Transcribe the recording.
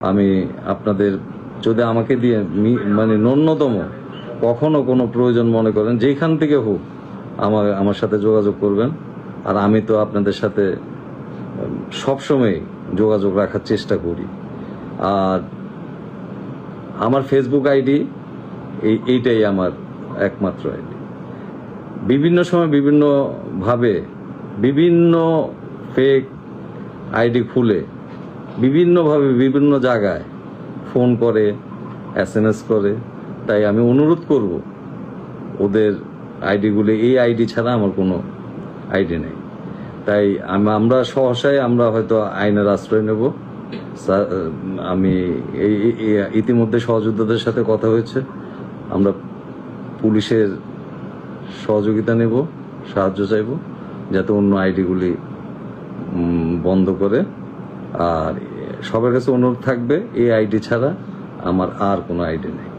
আমি আপনাদের যদি আমাকে দিয়ে মানে ন্যূনতম কখনো কোনো প্রয়োজন মনে করেন যেখান থেকে হোক আমার সাথে যোগাযোগ করবেন। আর আমি তো আপনাদের সাথে সবসময় যোগাযোগ রাখার চেষ্টা করি। আর আমার ফেসবুক আইডি এইটাই আমার একমাত্র আইডি। বিভিন্ন সময় বিভিন্নভাবে বিভিন্ন ফেক আইডি খুলে বিভিন্নভাবে বিভিন্ন জায়গায় ফোন করে, SMS করে। তাই আমি অনুরোধ করব ওদের আইডিগুলি, এই আইডি ছাড়া আমার কোনো আইডি নেই। তাই আমরা সহসায় আমরা হয়তো আইনের আশ্রয় নেব। আমি ইতিমধ্যে সহযোদ্ধাদের সাথে কথা হয়েছে, আমরা পুলিশের সহযোগিতা নেব, সাহায্য চাইব যাতে অন্য আইডিগুলি বন্ধ করে। আর সবার কাছে অনুরোধ থাকবে এই আইডি ছাড়া আমার আর কোনো আইডি নেই।